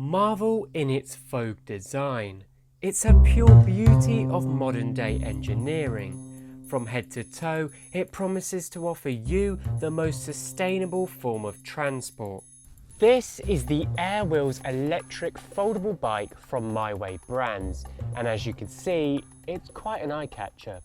Marvel in its Vogue design. It's a pure beauty of modern day engineering. From head to toe, it promises to offer you the most sustainable form of transport. This is the Airwheel's electric foldable bike from MywayBrands, and as you can see, it's quite an eye-catcher.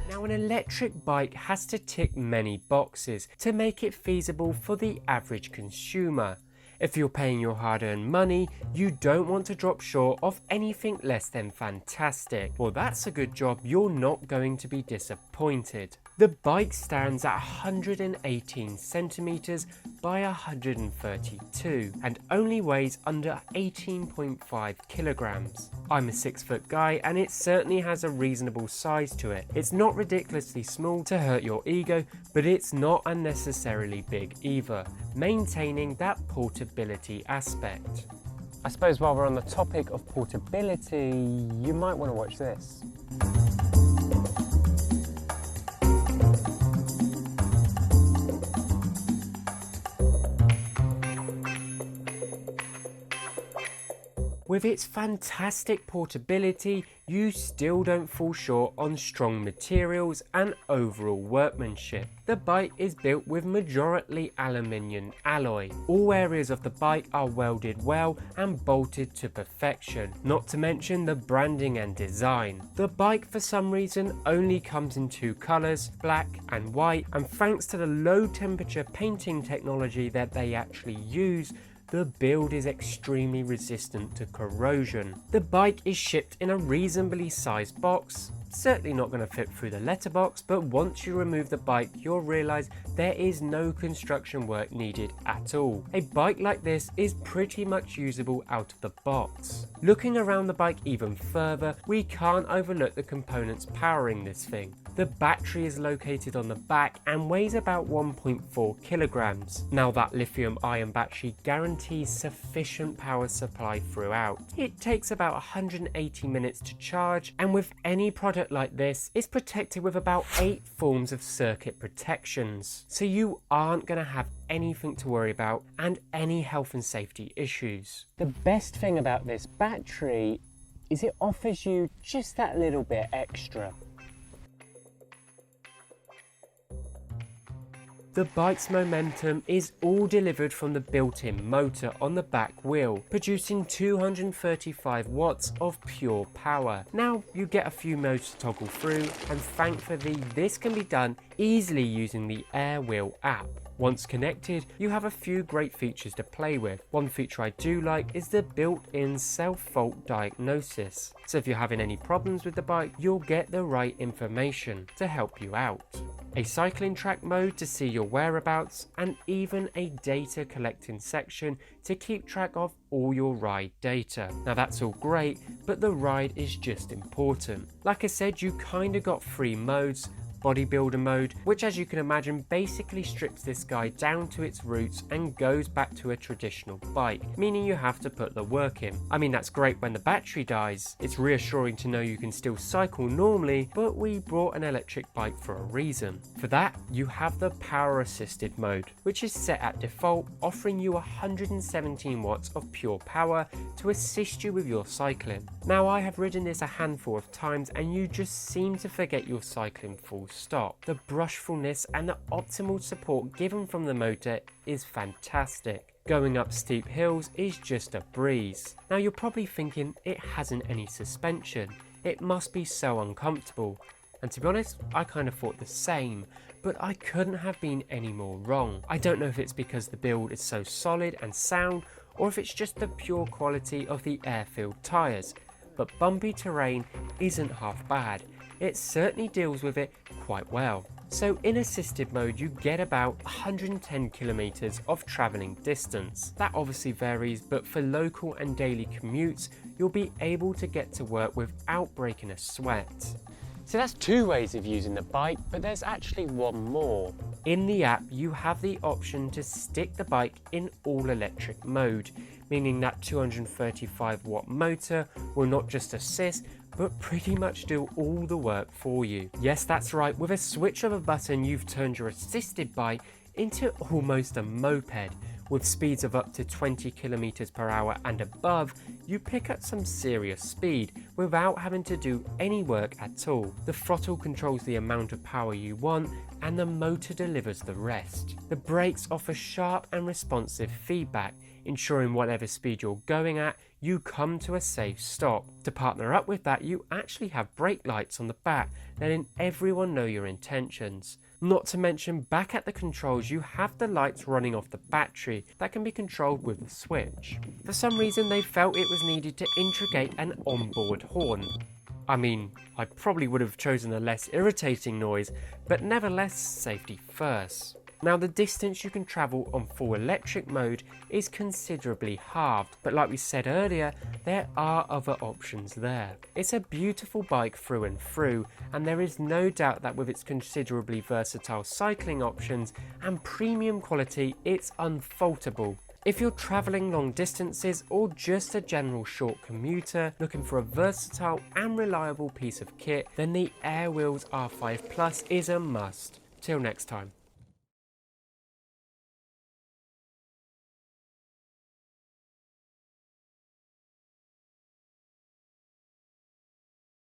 Now, an electric bike has to tick many boxes to make it feasible for the average consumer. If you're paying your hard-earned money, you don't want to drop short of anything less than fantastic. Well, that's a good job, you're not going to be disappointed. The bike stands at 118 centimeters by 132 and only weighs under 18.5 kilograms. I'm a 6-foot guy and it certainly has a reasonable size to it. It's not ridiculously small to hurt your ego, but it's not unnecessarily big either, maintaining that portability aspect. I suppose while we're on the topic of portability, you might want to watch this. With its fantastic portability, you still don't fall short on strong materials and overall workmanship. The bike is built with majority aluminium alloy. All areas of the bike are welded well and bolted to perfection, not to mention the branding and design. The bike for some reason only comes in two colours, black and white, and thanks to the low temperature painting technology that they actually use, the build is extremely resistant to corrosion. The bike is shipped in a reasonably sized box. Certainly not going to fit through the letterbox, but once you remove the bike, you'll realise there is no construction work needed at all. A bike like this is pretty much usable out of the box. Looking around the bike even further, we can't overlook the components powering this thing. The battery is located on the back and weighs about 1.4 kilograms. Now, that lithium-ion battery guarantees sufficient power supply throughout. It takes about 180 minutes to charge, and with any product like this, it's protected with about 8 forms of circuit protections. So you aren't going to have anything to worry about and any health and safety issues. The best thing about this battery is it offers you just that little bit extra. The bike's momentum is all delivered from the built-in motor on the back wheel, producing 235 watts of pure power. Now, you get a few modes to toggle through, and thankfully this can be done easily using the Airwheel app. Once connected, you have a few great features to play with. One feature I do like is the built-in self-fault diagnosis. So if you're having any problems with the bike, you'll get the right information to help you out. A cycling track mode to see your whereabouts, and even a data collecting section to keep track of all your ride data. Now that's all great, but the ride is just important. Like I said, you kinda got 3 modes. Bodybuilder mode, which as you can imagine basically strips this guy down to its roots and goes back to a traditional bike, meaning you have to put the work in. I mean, that's great when the battery dies. It's reassuring to know you can still cycle normally, but we brought an electric bike for a reason. For that, you have the power assisted mode, which is set at default, offering you 117 watts of pure power to assist you with your cycling. Now, I have ridden this a handful of times and you just seem to forget your cycling full stop. The brushfulness and the optimal support given from the motor is fantastic. Going up steep hills is just a breeze. Now, you're probably thinking it hasn't any suspension. It must be so uncomfortable. And to be honest, I kind of thought the same, but I couldn't have been any more wrong. I don't know if it's because the build is so solid and sound, or if it's just the pure quality of the air-filled tyres, but bumpy terrain isn't half bad. It certainly deals with it quite well. So in assisted mode, you get about 110 kilometers of traveling distance. That obviously varies, but for local and daily commutes, you'll be able to get to work without breaking a sweat. So that's two ways of using the bike, but there's actually one more. In the app, you have the option to stick the bike in all electric mode, meaning that 235 watt motor will not just assist, but pretty much do all the work for you. Yes, that's right, with a switch of a button, you've turned your assisted bike into almost a moped. With speeds of up to 20 kilometers per hour and above, you pick up some serious speed without having to do any work at all. The throttle controls the amount of power you want, and the motor delivers the rest. The brakes offer sharp and responsive feedback, ensuring whatever speed you're going at, you come to a safe stop. To partner up with that, you actually have brake lights on the back, letting everyone know your intentions. Not to mention, back at the controls, you have the lights running off the battery that can be controlled with the switch. For some reason, they felt it was needed to integrate an onboard horn. I mean, I probably would have chosen a less irritating noise, but nevertheless, safety first. Now, the distance you can travel on full electric mode is considerably halved, but like we said earlier, there are other options there. It's a beautiful bike through and through, and there is no doubt that with its considerably versatile cycling options and premium quality, it's unfaultable. If you're travelling long distances or just a general short commuter looking for a versatile and reliable piece of kit, then the Airwheel's R5 Plus is a must. Till next time.